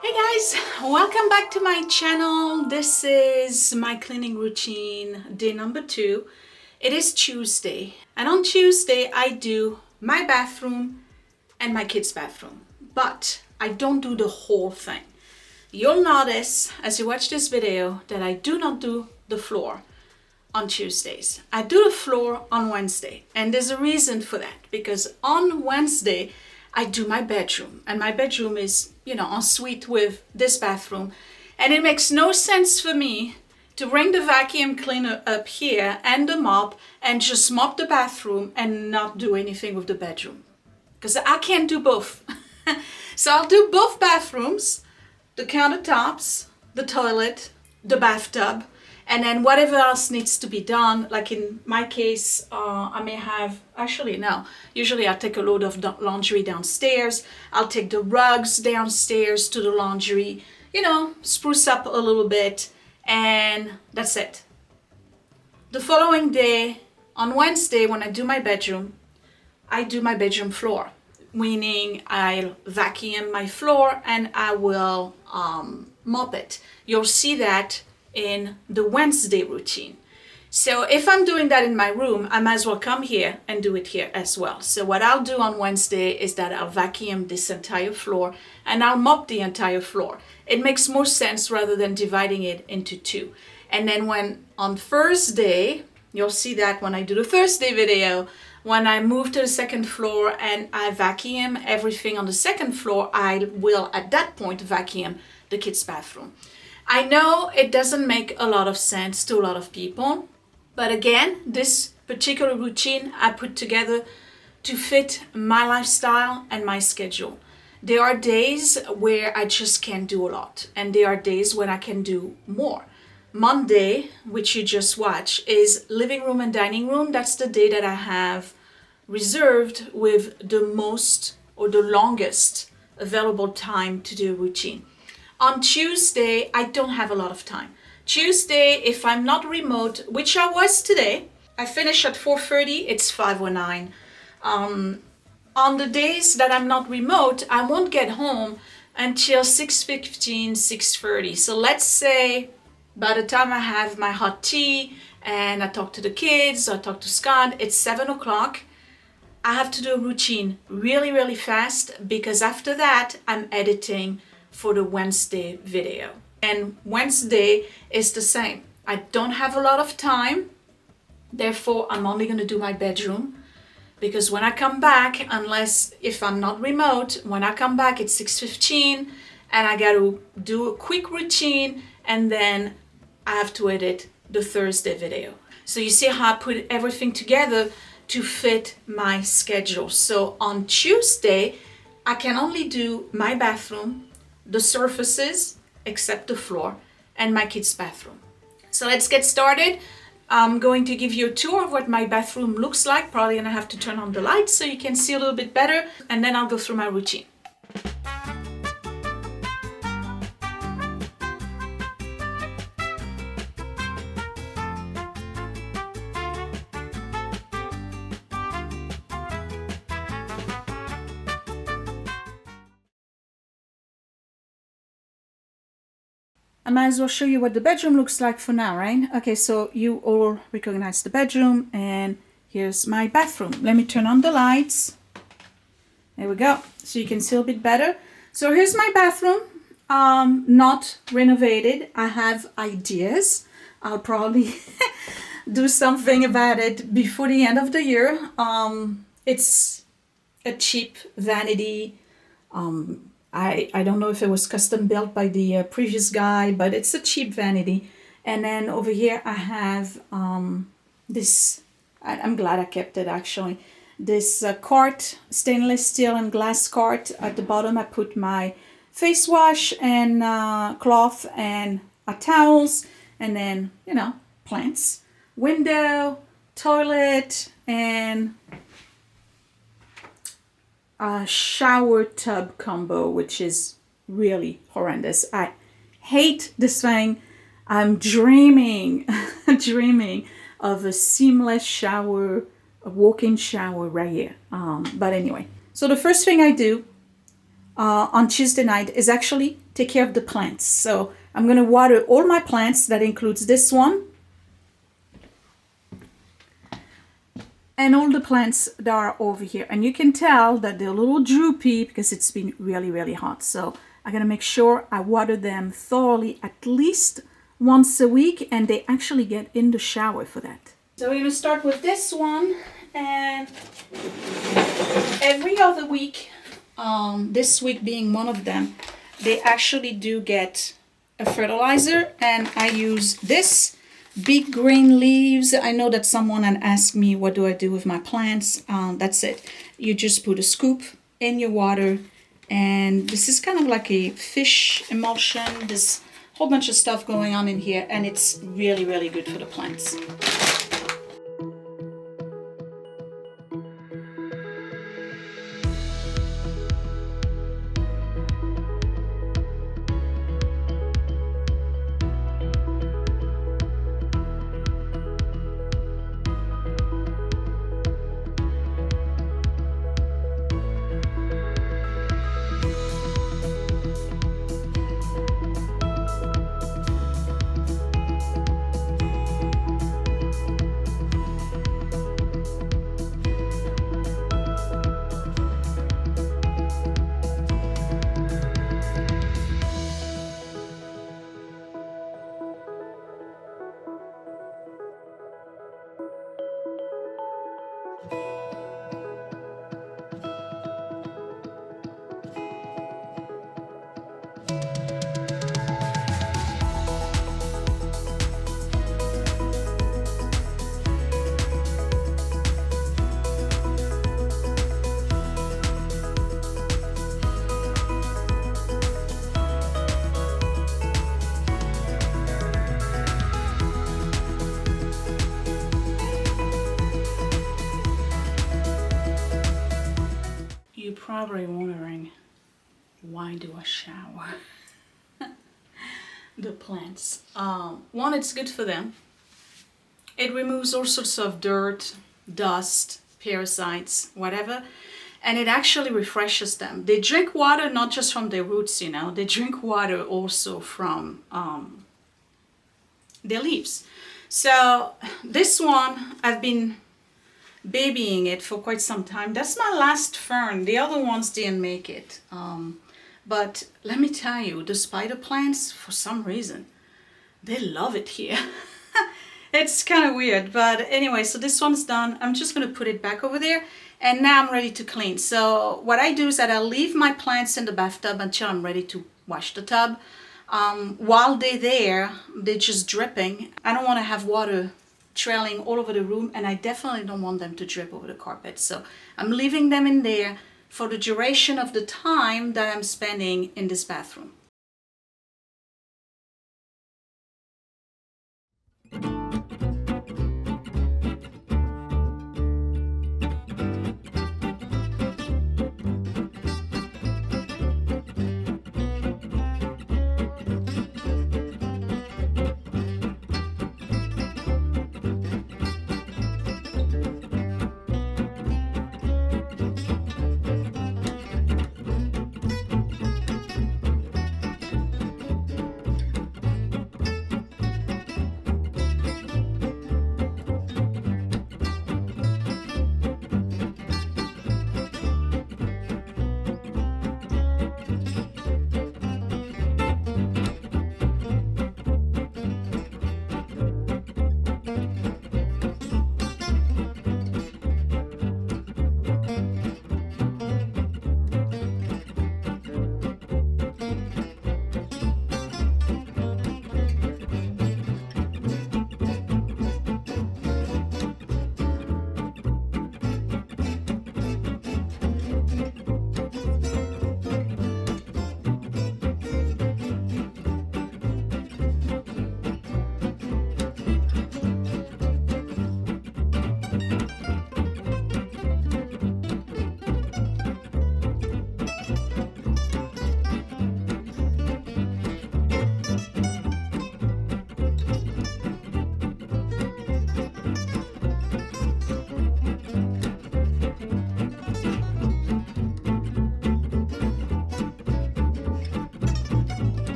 Hey guys, welcome back to my channel. This is my cleaning routine, day number 2. It is Tuesday, and on Tuesday I do my bathroom and my kids' bathroom, but I don't do the whole thing. You'll notice as you watch this video that I do not do the floor on Tuesdays. I do the floor on Wednesday, and there's a reason for that, because on Wednesday I do my bedroom, and my bedroom is, en suite with this bathroom, and it makes no sense for me to bring the vacuum cleaner up here and the mop and just mop the bathroom and not do anything with the bedroom, because I can't do both. So I'll do both bathrooms, the countertops, the toilet, the bathtub, and then whatever else needs to be done. Like in my case, I may have, actually no, usually I'll take a load of laundry downstairs. I'll take the rugs downstairs to the laundry, spruce up a little bit, and that's it. The following day, on Wednesday, when I do my bedroom, I do my bedroom floor, meaning I'll vacuum my floor and I will mop it. You'll see that in the Wednesday routine. So if I'm doing that in my room, I might as well come here and do it here as well. So what I'll do on Wednesday is that I'll vacuum this entire floor and I'll mop the entire floor. It makes more sense rather than dividing it into two. And then when on Thursday, you'll see that when I do the Thursday video, when I move to the second floor and I vacuum everything on the second floor, I will at that point vacuum the kids' bathroom. I know it doesn't make a lot of sense to a lot of people, but again, this particular routine I put together to fit my lifestyle and my schedule. There are days where I just can't do a lot, and there are days when I can do more. Monday, which you just watched, is living room and dining room. That's the day that I have reserved with the most or the longest available time to do a routine. On Tuesday, I don't have a lot of time. Tuesday, if I'm not remote, which I was today, I finish at 4:30, it's 5:09. On the days that I'm not remote, I won't get home until 6:15, 6:30. So let's say by the time I have my hot tea and I talk to the kids, I talk to Scott, it's 7 o'clock. I have to do a routine really, really fast, because after that, I'm editing for the Wednesday video. And Wednesday is the same. I don't have a lot of time, therefore I'm only going to do my bedroom, because when I come back, unless if I'm not remote, when I come back it's 6:15 and I got to do a quick routine, and then I have to edit the Thursday video. So you see how I put everything together to fit my schedule. So on Tuesday, I can only do my bathroom, the surfaces except the floor, and my kids' bathroom. So let's get started. I'm going to give you a tour of what my bathroom looks like. Probably gonna have to turn on the lights so you can see a little bit better, and then I'll go through my routine. I might as well show you what the bedroom looks like for now, right? Okay, so you all recognize the bedroom, and here's my bathroom. Let me turn on the lights. There we go. So you can see a bit better. So here's my bathroom. Not renovated. I have ideas. I'll probably do something about it before the end of the year. It's a cheap vanity. I don't know if it was custom built by the previous guy, but it's a cheap vanity. And then over here I have this, I'm glad I kept it actually, this cart, stainless steel and glass cart. At the bottom I put my face wash and cloth and towels, and then, plants. Window, toilet, and a shower tub combo, which is really horrendous. I hate this thing. I'm dreaming of a seamless shower, a walk-in shower right here. But anyway, so the first thing I do on Tuesday night is actually take care of the plants. So I'm going to water all my plants. That includes this one. And all the plants that are over here. And you can tell that they're a little droopy because it's been really, really hot. So I'm going to make sure I water them thoroughly at least once a week. And they actually get in the shower for that. So we're going to start with this one. And every other week, this week being one of them, they actually do get a fertilizer. And I use this big green leaves. I know that someone had asked me, what do I do with my plants? That's it. You just put a scoop in your water. And this is kind of like a fish emulsion. There's a whole bunch of stuff going on in here. And it's really, really good for the plants. You're probably wondering, why do I shower the plants? One, it's good for them. It removes all sorts of dirt, dust, parasites, whatever, and it actually refreshes them. They drink water not just from their roots, you know, they drink water also from their leaves. So this one, I've been babying it for quite some time. That's my last fern. The other ones didn't make it. But let me tell you, the spider plants, for some reason, they love it here. It's kind of weird, but anyway, so this one's done. I'm just going to put it back over there, and now I'm ready to clean. So what I do is that I leave my plants in the bathtub until I'm ready to wash the tub. While they're there, they're just dripping. I don't want to have water trailing all over the room, and I definitely don't want them to drip over the carpet. So I'm leaving them in there for the duration of the time that I'm spending in this bathroom.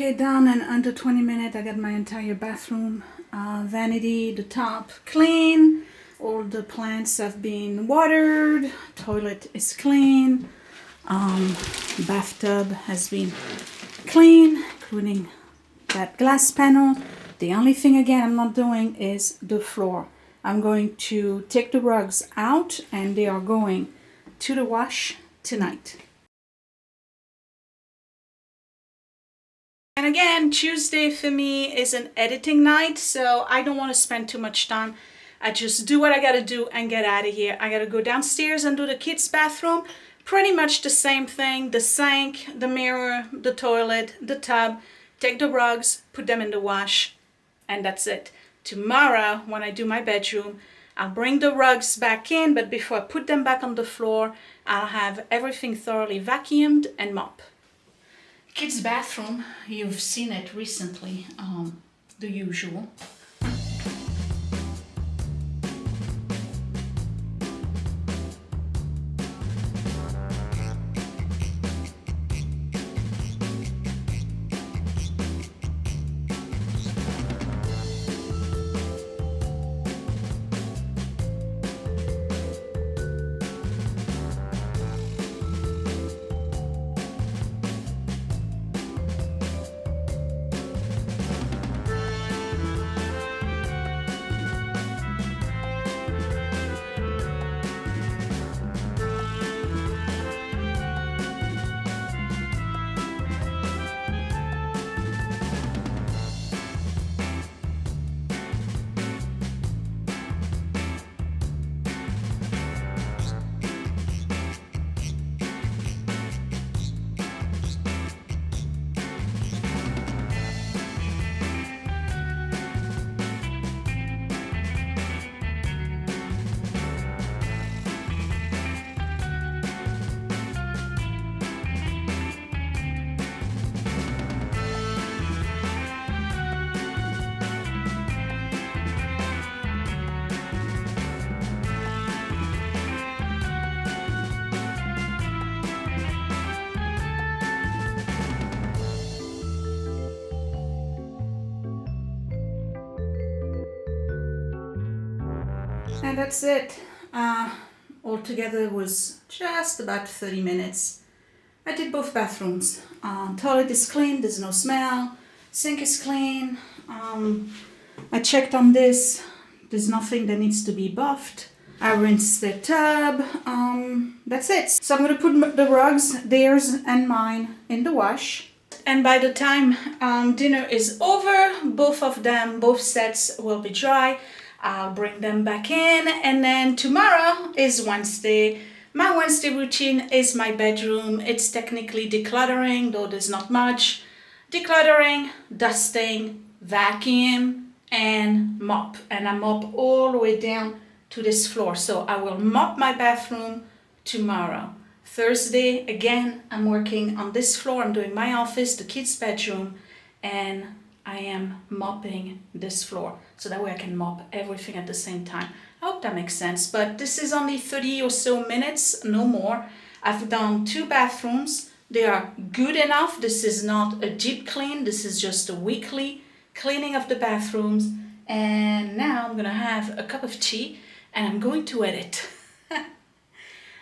Okay, done in under 20 minutes. I got my entire bathroom, vanity, the top clean. All the plants have been watered. Toilet is clean. Bathtub has been clean, including that glass panel. The only thing again I'm not doing is the floor. I'm going to take the rugs out and they are going to the wash tonight. And again, Tuesday for me is an editing night, so I don't want to spend too much time. I just do what I gotta do and get out of here. I gotta go downstairs and do the kids' bathroom. Pretty much the same thing, the sink, the mirror, the toilet, the tub, take the rugs, put them in the wash, and that's it. Tomorrow, when I do my bedroom, I'll bring the rugs back in, but before I put them back on the floor, I'll have everything thoroughly vacuumed and mopped. Kids' bathroom, you've seen it recently, the usual. And that's it. Altogether it was just about 30 minutes. I did both bathrooms. Toilet is clean, there's no smell. Sink is clean. I checked on this. There's nothing that needs to be buffed. I rinsed the tub. That's it. So I'm gonna put the rugs, theirs and mine, in the wash. And by the time dinner is over, both of them, both sets will be dry. I'll bring them back in, and then tomorrow is Wednesday. My Wednesday routine is my bedroom. It's technically decluttering, though there's not much. Decluttering, dusting, vacuum, and mop. And I mop all the way down to this floor. So I will mop my bathroom tomorrow. Thursday, again, I'm working on this floor. I'm doing my office, the kids' bedroom, and I am mopping this floor. So that way I can mop everything at the same time. I hope that makes sense, but this is only 30 or so minutes, no more. I've done 2 bathrooms. They are good enough. This is not a deep clean. This is just a weekly cleaning of the bathrooms. And now I'm gonna have a cup of tea and I'm going to edit.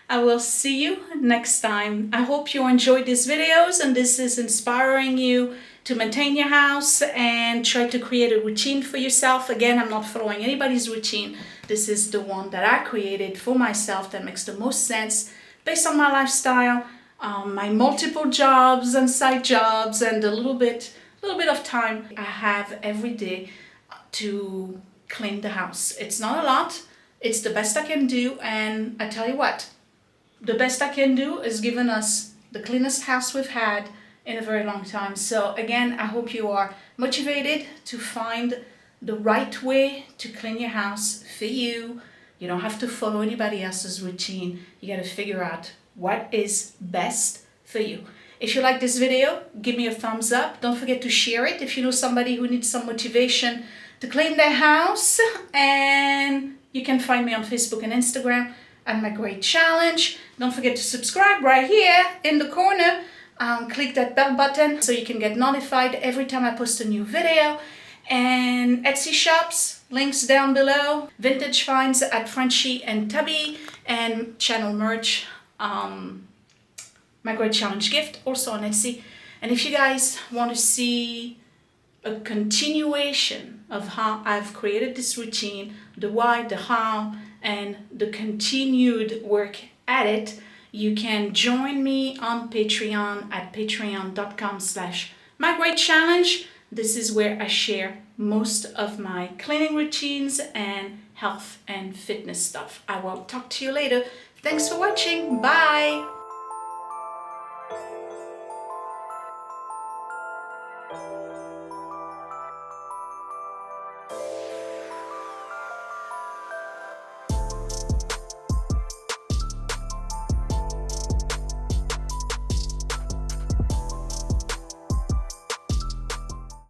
I will see you next time. I hope you enjoyed these videos and this is inspiring you to maintain your house and try to create a routine for yourself. Again, I'm not following anybody's routine. This is the one that I created for myself that makes the most sense based on my lifestyle, my multiple jobs and side jobs, and a little bit of time I have every day to clean the house. It's not a lot. It's the best I can do, and I tell you what, the best I can do is giving us the cleanest house we've had in a very long time. So again, I hope you are motivated to find the right way to clean your house for you. You don't have to follow anybody else's routine. You got to figure out what is best for you. If you like this video, give me a thumbs up. Don't forget to share it if you know somebody who needs some motivation to clean their house. And you can find me on Facebook and Instagram at My Great Challenge. Don't forget to subscribe right here in the corner click that bell button so you can get notified every time I post a new video. And Etsy shops, links down below. Vintage finds at Frenchie and Tubby, and channel merch, My Great Challenge gift, also on Etsy. And if you guys want to see a continuation of how I've created this routine, the why, the how, and the continued work at it, you can join me on Patreon at patreon.com/mygreatchallenge. This is where I share most of my cleaning routines and health and fitness stuff. I will talk to you later. Thanks for watching. Bye.